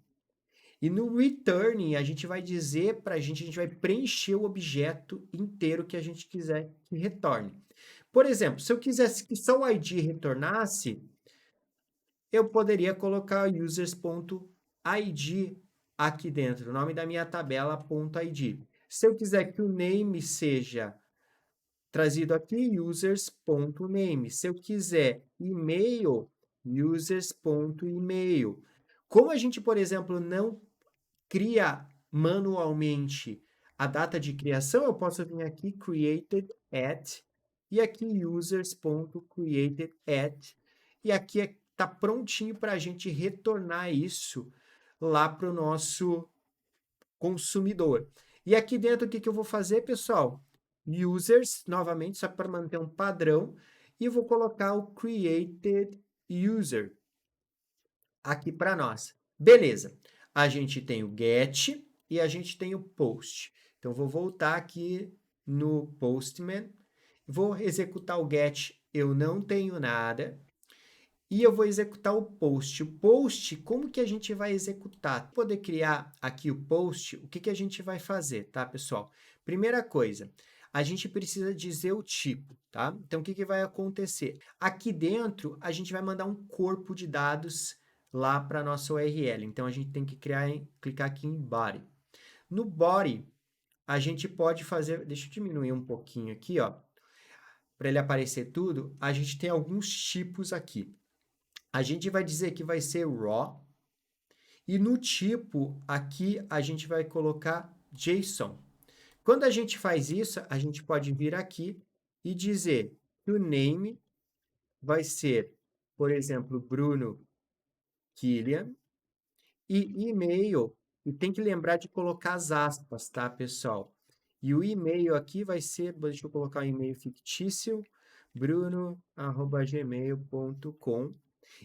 E no returning, a gente vai dizer para a gente vai preencher o objeto inteiro que a gente quiser que retorne. Por exemplo, se eu quisesse que só o ID retornasse, eu poderia colocar users.id aqui dentro, o nome da minha tabela .id. Se eu quiser que o name seja trazido aqui, users.name. Se eu quiser e-mail, users.email. Como a gente, por exemplo, não cria manualmente a data de criação, eu posso vir aqui, created at, e aqui users.created at, e aqui está prontinho para a gente retornar isso lá para o nosso consumidor. E aqui dentro, o que eu vou fazer, pessoal? Users, novamente, só para manter um padrão, e vou colocar o created user aqui para nós. Beleza. A gente tem o get e a gente tem o post. Então, vou voltar aqui no Postman, vou executar o get, eu não tenho nada, e eu vou executar o post. O post, como que a gente vai executar? Para poder criar aqui o post, o que a gente vai fazer, tá, pessoal? Primeira coisa, a gente precisa dizer o tipo, tá? Então, o que vai acontecer? Aqui dentro, a gente vai mandar um corpo de dados lá para a nossa URL. Então, a gente tem que clicar aqui em Body. No Body, a gente pode fazer... Deixa eu diminuir um pouquinho aqui, ó. Para ele aparecer tudo, a gente tem alguns tipos aqui. A gente vai dizer que vai ser raw, e no tipo, aqui, a gente vai colocar JSON. Quando a gente faz isso, a gente pode vir aqui e dizer que o name vai ser, por exemplo, Bruno Kilian, e e-mail, e tem que lembrar de colocar as aspas, tá, pessoal? E o e-mail aqui vai ser, deixa eu colocar um e-mail fictício, bruno@gmail.com.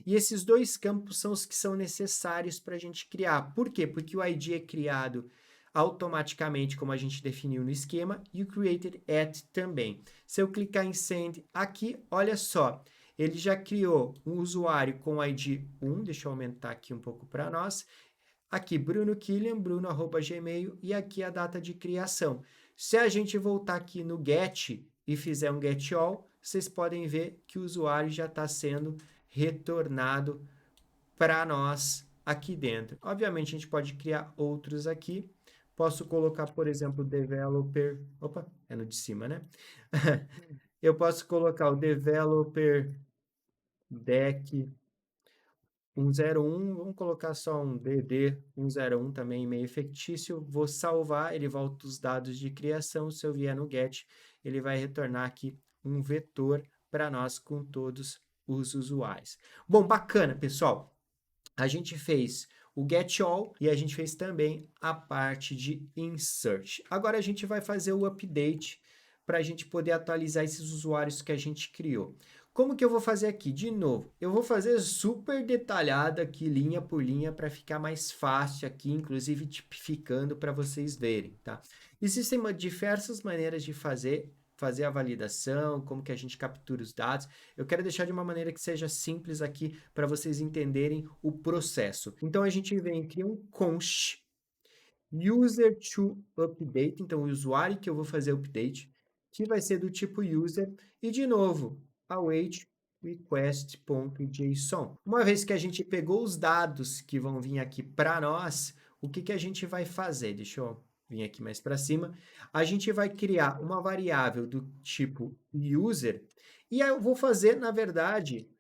E esses dois campos são os que são necessários para a gente criar. Por quê? Porque o ID é criado automaticamente, como a gente definiu no esquema, e o created at também. Se eu clicar em send aqui, olha só, ele já criou um usuário com ID 1, deixa eu aumentar aqui um pouco para nós. Aqui, Bruno Killian, bruno@gmail, e aqui a data de criação. Se a gente voltar aqui no get e fizer um get all, vocês podem ver que o usuário já está sendo retornado para nós aqui dentro. Obviamente, a gente pode criar outros aqui. Posso colocar, por exemplo, developer... Opa, é no de cima, né? Eu posso colocar o developer deck 101, vamos colocar só um DD 101 também, e-mail fictício, vou salvar, ele volta os dados de criação, se eu vier no get, ele vai retornar aqui um vetor para nós com todos os usuários. Bom, bacana, pessoal. A gente fez o get all e a gente fez também a parte de insert. Agora a gente vai fazer o update para a gente poder atualizar esses usuários que a gente criou. Como que eu vou fazer aqui? De novo, eu vou fazer super detalhado aqui, linha por linha, para ficar mais fácil aqui, inclusive tipificando para vocês verem, tá? Existem diversas maneiras de fazer a validação, como que a gente captura os dados. Eu quero deixar de uma maneira que seja simples aqui para vocês entenderem o processo. Então, a gente vem e cria um const user to update, então o usuário que eu vou fazer update, que vai ser do tipo user, e de novo, await request.json. Uma vez que a gente pegou os dados que vão vir aqui para nós, o que que a gente vai fazer? Deixa eu vir aqui mais para cima. A gente vai criar uma variável do tipo user, e aí eu vou fazer, na verdade,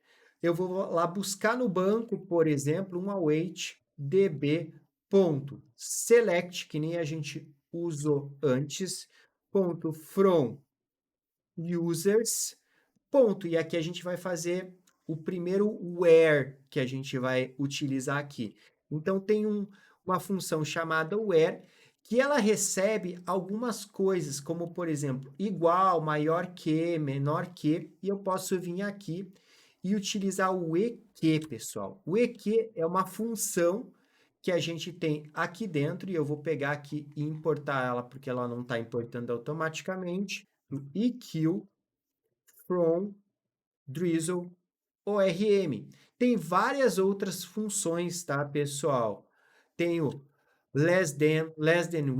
eu vou lá buscar no banco, por exemplo, um await db.select, que nem a gente usou antes, .from users, ponto. E aqui a gente vai fazer o primeiro where que a gente vai utilizar aqui. Então, tem uma função chamada where, que ela recebe algumas coisas, como, por exemplo, igual, maior que, menor que, e eu posso vir aqui e utilizar o EQ, pessoal. O EQ é uma função que a gente tem aqui dentro, e eu vou pegar aqui e importar ela, porque ela não está importando automaticamente, o EQ from drizzle ORM. Tem várias outras funções, tá, pessoal? Tem o less than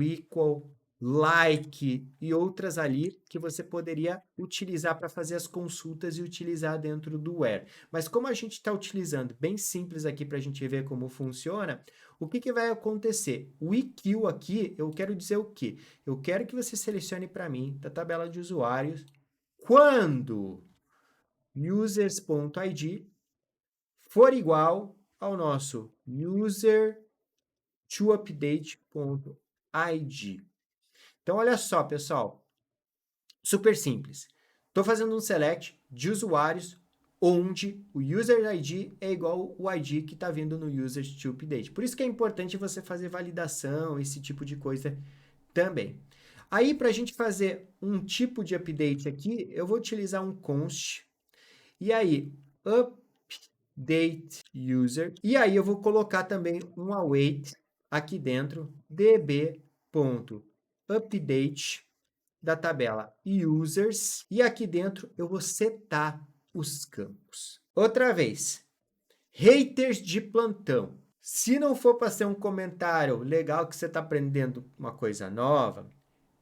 equal, like e outras ali que você poderia utilizar para fazer as consultas e utilizar dentro do where. Mas como a gente está utilizando bem simples aqui para a gente ver como funciona, o que, que vai acontecer? O EQ aqui, eu quero dizer o quê? Eu quero que você selecione para mim da tabela de usuários quando users.id for igual ao nosso user to update.id. Então, olha só, pessoal. Super simples. Estou fazendo um select de usuários onde o user ID é igual ao ID que está vindo no user to update. Por isso que é importante você fazer validação, esse tipo de coisa também. Aí, para a gente fazer um tipo de update aqui, eu vou utilizar um const. E aí, update user. E aí, eu vou colocar também um await aqui dentro, db.update da tabela users. E aqui dentro, eu vou setar os campos. Outra vez, haters de plantão. Se não for para ser um comentário legal que você está aprendendo uma coisa nova,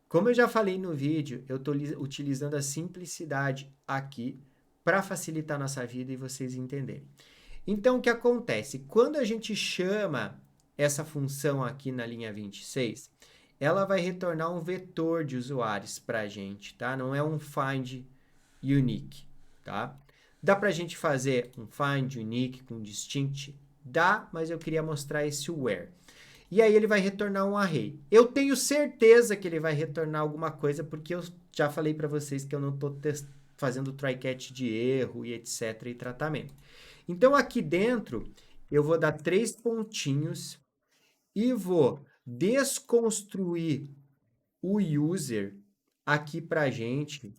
como eu já falei no vídeo, eu estou utilizando a simplicidade aqui para facilitar a nossa vida e vocês entenderem. Então, o que acontece? Quando a gente chama essa função aqui na linha 26, ela vai retornar um vetor de usuários para a gente, tá? Não é um find unique, tá? Dá para a gente fazer um find unique com distinct? Dá, mas eu queria mostrar esse where. E aí ele vai retornar um array. Eu tenho certeza que ele vai retornar alguma coisa, porque eu já falei para vocês que eu não estou fazendo try-catch de erro e etc. e tratamento. Então, aqui dentro, eu vou dar 3 pontinhos e vou desconstruir o user aqui para a gente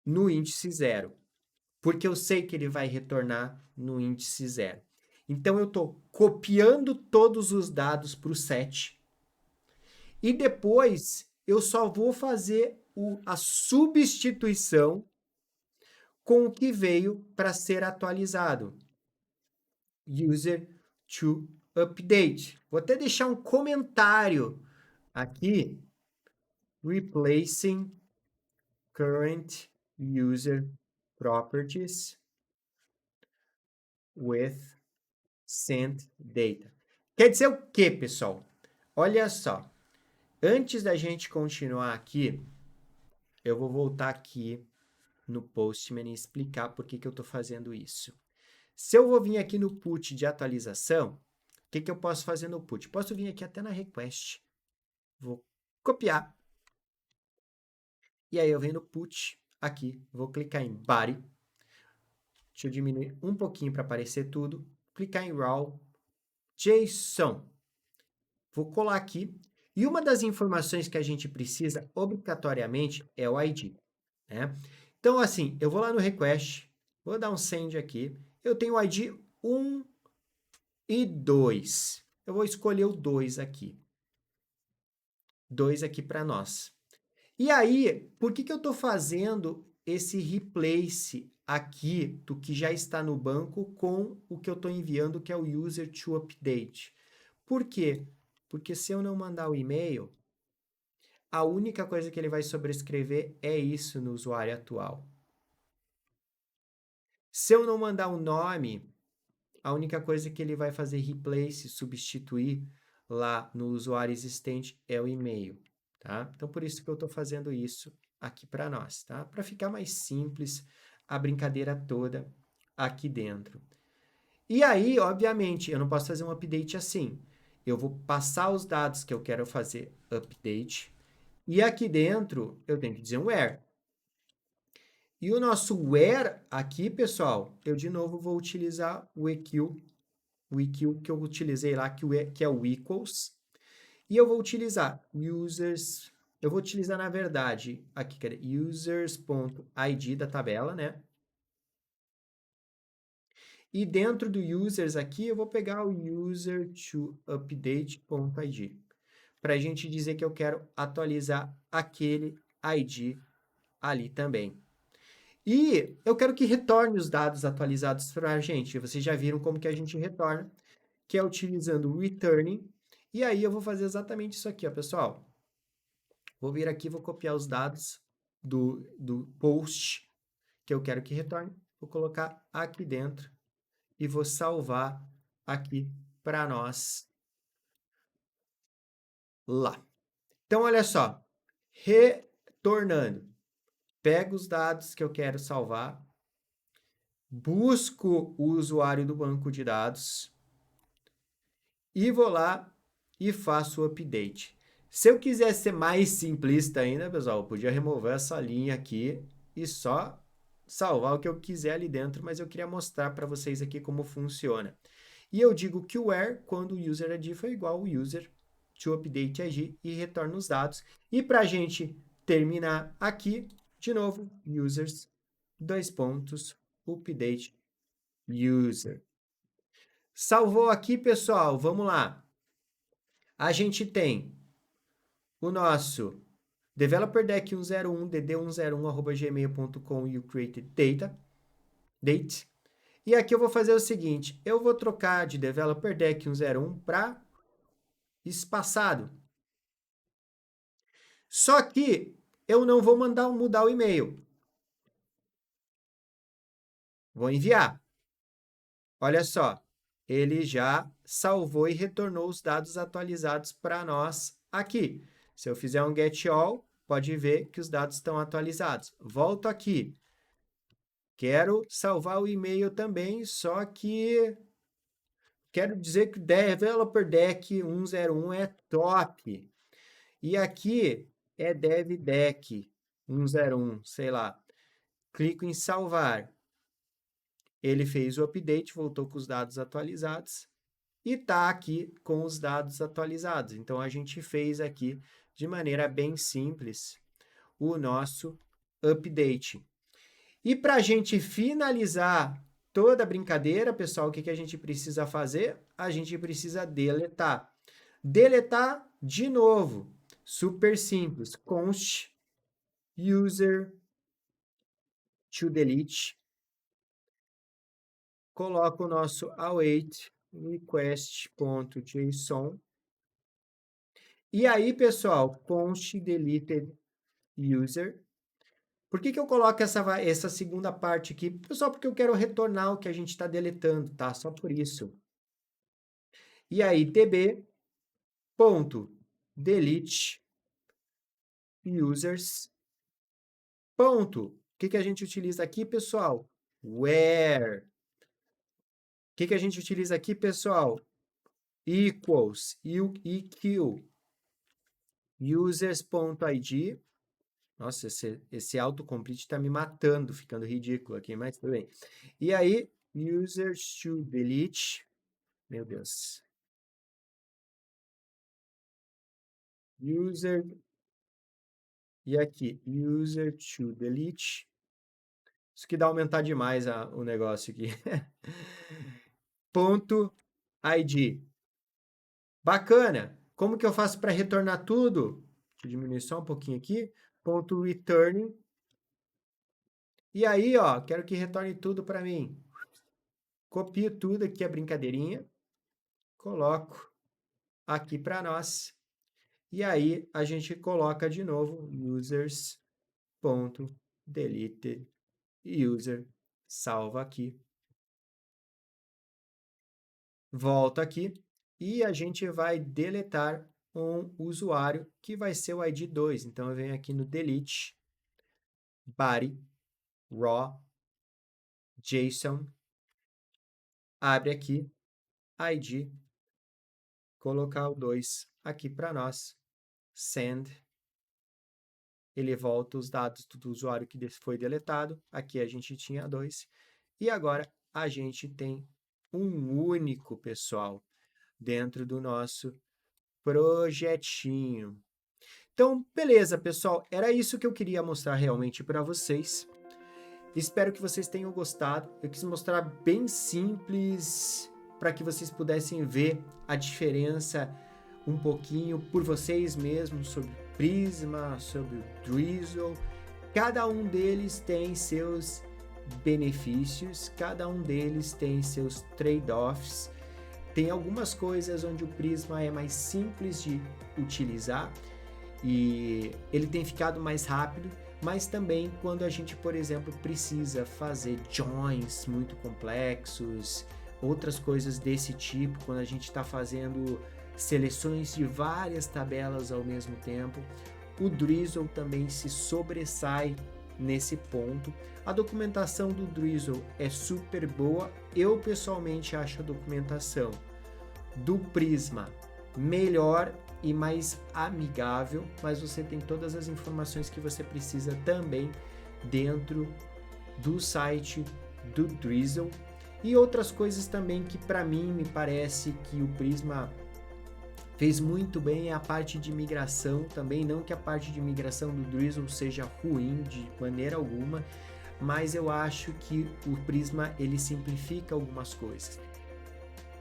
no índice 0, porque eu sei que ele vai retornar no índice 0. Então, eu estou copiando todos os dados para o set e depois eu só vou fazer a substituição com o que veio para ser atualizado. User to update. Vou até deixar um comentário aqui. Replacing current user properties with sent data. Quer dizer o quê, pessoal? Olha só. Antes da gente continuar aqui, eu vou voltar aqui no Postman e explicar por que eu estou fazendo isso. Se eu vou vir aqui no put de atualização, o que eu posso fazer no put? Posso vir aqui até na request. Vou copiar. E aí eu venho no put aqui, vou clicar em body. Deixa eu diminuir um pouquinho para aparecer tudo. Clicar em raw JSON. Vou colar aqui. E uma das informações que a gente precisa obrigatoriamente é o ID, né? Então, assim, eu vou lá no request, vou dar um send aqui. Eu tenho o ID 1 e 2. Eu vou escolher o 2 aqui. 2 aqui para nós. E aí, por que eu estou fazendo esse replace aqui do que já está no banco com o que eu estou enviando, que é o user to update? Por quê? Porque se eu não mandar o e-mail, a única coisa que ele vai sobrescrever é isso no usuário atual. Se eu não mandar o nome, a única coisa que ele vai fazer replace, substituir lá no usuário existente é o e-mail, tá? Então, por isso que eu estou fazendo isso aqui para nós, tá? Para ficar mais simples a brincadeira toda aqui dentro. E aí, obviamente, eu não posso fazer um update assim. Eu vou passar os dados que eu quero fazer update. E aqui dentro, eu tenho que dizer um where. E o nosso where aqui, pessoal, eu de novo vou utilizar o equal que eu utilizei lá, que é o equals. E eu vou utilizar users, eu vou utilizar, na verdade, aqui, cadê? Users.id da tabela, né? E dentro do users aqui, eu vou pegar o user to update.id, para a gente dizer que eu quero atualizar aquele ID ali também. E eu quero que retorne os dados atualizados para a gente. Vocês já viram como que a gente retorna, que é utilizando o returning. E aí eu vou fazer exatamente isso aqui, ó, pessoal. Vou vir aqui, vou copiar os dados do post que eu quero que retorne. Vou colocar aqui dentro e vou salvar aqui para nós lá. Então, olha só. Retornando. Pego os dados que eu quero salvar. Busco o usuário do banco de dados. E vou lá e faço o update. Se eu quiser ser mais simplista ainda, pessoal, eu podia remover essa linha aqui e só salvar o que eu quiser ali dentro, mas eu queria mostrar para vocês aqui como funciona. E eu digo que o where, quando o user ID foi igual ao user to update ID e retorna os dados. E para a gente terminar aqui, de novo, users, update user. Salvou aqui, pessoal, vamos lá. A gente tem o nosso developer deck 101 dd101@gmail.com e o created date. E aqui eu vou fazer o seguinte, eu vou trocar de developer deck 101 para espaçado. Só que eu não vou mudar o e-mail. Vou enviar. Olha só, ele já salvou e retornou os dados atualizados para nós aqui. Se eu fizer um get all, pode ver que os dados estão atualizados. Volto aqui. Quero salvar o e-mail também, só que quero dizer que o Developer Deck 101 é top. E aqui é Dev Deck 101, sei lá. Clico em salvar. Ele fez o update, voltou com os dados atualizados e está aqui com os dados atualizados. Então, a gente fez aqui de maneira bem simples o nosso update. E para a gente finalizar toda a brincadeira, pessoal, o que a gente precisa fazer? A gente precisa deletar. Deletar de novo. Super simples. Const user to delete, coloco o nosso await request.json. E aí, pessoal, const deleted user. Por que eu coloco essa segunda parte aqui? Pessoal, porque eu quero retornar o que a gente está deletando, tá? Só por isso. E aí, db.delete users. Ponto. O que a gente utiliza aqui, pessoal? Where. O que a gente utiliza aqui, pessoal? Equals, eq, users.id. Nossa, esse autocomplete está me matando, ficando ridículo aqui, mas tudo bem. E aí, users to delete. Meu Deus. User. E aqui, user to delete. Isso que dá aumentar demais o negócio aqui. Ponto ID. Bacana. Como que eu faço para retornar tudo? Deixa eu diminuir só um pouquinho aqui. Ponto return. E aí, ó, quero que retorne tudo para mim. Copio tudo aqui, a brincadeirinha. Coloco aqui para nós. E aí, a gente coloca de novo users.deleted user. Salva aqui. Volta aqui. E a gente vai deletar um usuário que vai ser o ID 2. Então, eu venho aqui no delete, body, raw, JSON, abre aqui, ID, colocar o 2 aqui para nós, send, ele volta os dados do usuário que foi deletado, aqui a gente tinha 2, e agora a gente tem um único, pessoal, dentro do nosso projetinho. Então, beleza, pessoal, era isso que eu queria mostrar realmente para vocês. Espero que vocês tenham gostado. Eu quis mostrar bem simples para que vocês pudessem ver a diferença um pouquinho por vocês mesmos sobre o Prisma, sobre o Drizzle. Cada um deles tem seus benefícios, cada um deles tem seus trade-offs. Tem algumas coisas onde o Prisma é mais simples de utilizar e ele tem ficado mais rápido, mas também quando a gente, por exemplo, precisa fazer joins muito complexos, outras coisas desse tipo, quando a gente está fazendo seleções de várias tabelas ao mesmo tempo, o Drizzle também se sobressai nesse ponto. A documentação do Drizzle é super boa. Eu pessoalmente acho a documentação do Prisma melhor e mais amigável, mas você tem todas as informações que você precisa também dentro do site do Drizzle e outras coisas também que para mim me parece que o Prisma fez muito bem é a parte de migração também, não que a parte de migração do Drizzle seja ruim de maneira alguma, mas eu acho que o Prisma ele simplifica algumas coisas.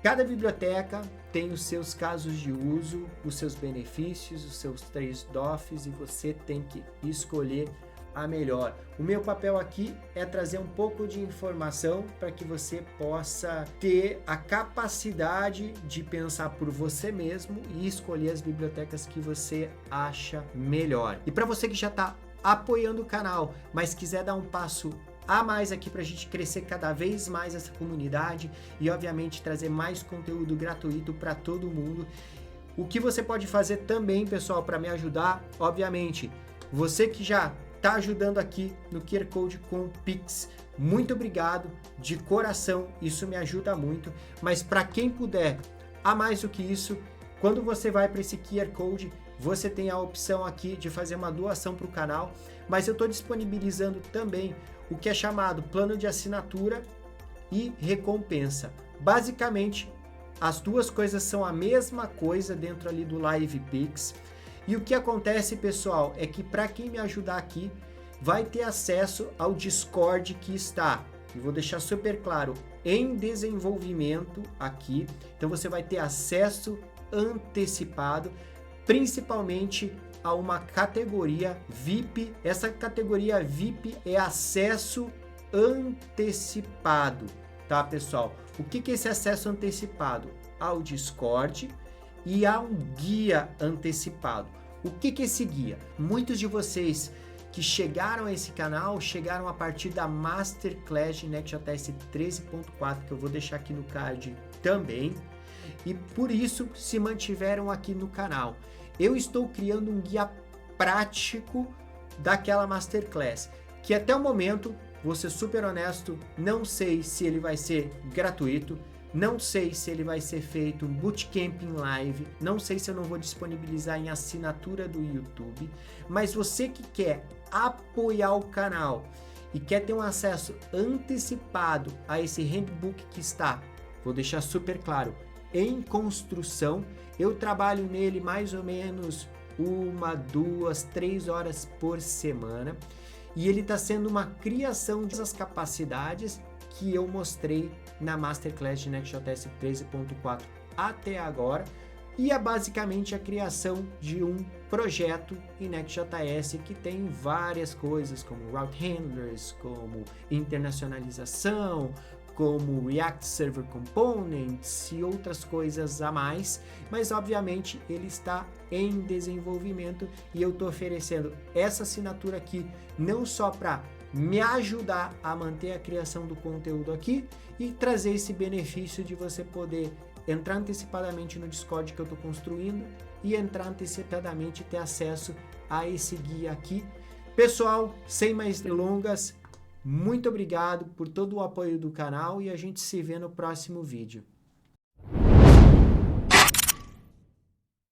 Cada biblioteca tem os seus casos de uso, os seus benefícios, os seus trade-offs e você tem que escolher a melhor. O meu papel aqui é trazer um pouco de informação para que você possa ter a capacidade de pensar por você mesmo e escolher as bibliotecas que você acha melhor. E para você que já está apoiando o canal, mas quiser dar um passo a mais aqui para a gente crescer cada vez mais essa comunidade e obviamente trazer mais conteúdo gratuito para todo mundo. O que você pode fazer também, pessoal, para me ajudar, obviamente, você que já está ajudando aqui no QR Code com o Pix, muito obrigado de coração, isso me ajuda muito, mas para quem puder, a mais do que isso, quando você vai para esse QR Code, você tem a opção aqui de fazer uma doação para o canal, mas eu estou disponibilizando também o que é chamado plano de assinatura e recompensa. Basicamente, as duas coisas são a mesma coisa dentro ali do Live Pix. E o que acontece, pessoal, é que para quem me ajudar aqui, vai ter acesso ao Discord que está, e vou deixar super claro, em desenvolvimento aqui. Então você vai ter acesso antecipado, principalmente a uma categoria VIP. Essa categoria VIP é acesso antecipado, tá, pessoal? O que é esse acesso antecipado? Ao Discord e a um guia antecipado. O que é esse guia? Muitos de vocês que chegaram a esse canal, chegaram a partir da Masterclass de Next.js 13.4, que eu vou deixar aqui no card também, e por isso se mantiveram aqui no canal. Eu estou criando um guia prático daquela Masterclass, que até o momento, vou ser super honesto, não sei se ele vai ser gratuito, não sei se ele vai ser feito um bootcamp em live, não sei se eu não vou disponibilizar em assinatura do YouTube, mas você que quer apoiar o canal e quer ter um acesso antecipado a esse handbook que está, vou deixar super claro, em construção, eu trabalho nele mais ou menos 1, 2, 3 horas por semana e ele está sendo uma criação dessas capacidades que eu mostrei na Masterclass de Next.js 13.4 até agora, e é basicamente a criação de um projeto em Next.js que tem várias coisas como Route Handlers, como internacionalização, como React Server Components e outras coisas a mais, mas obviamente ele está em desenvolvimento e eu estou oferecendo essa assinatura aqui não só para me ajudar a manter a criação do conteúdo aqui e trazer esse benefício de você poder entrar antecipadamente no Discord que eu estou construindo e entrar antecipadamente e ter acesso a esse guia aqui. Pessoal, sem mais delongas, muito obrigado por todo o apoio do canal e a gente se vê no próximo vídeo.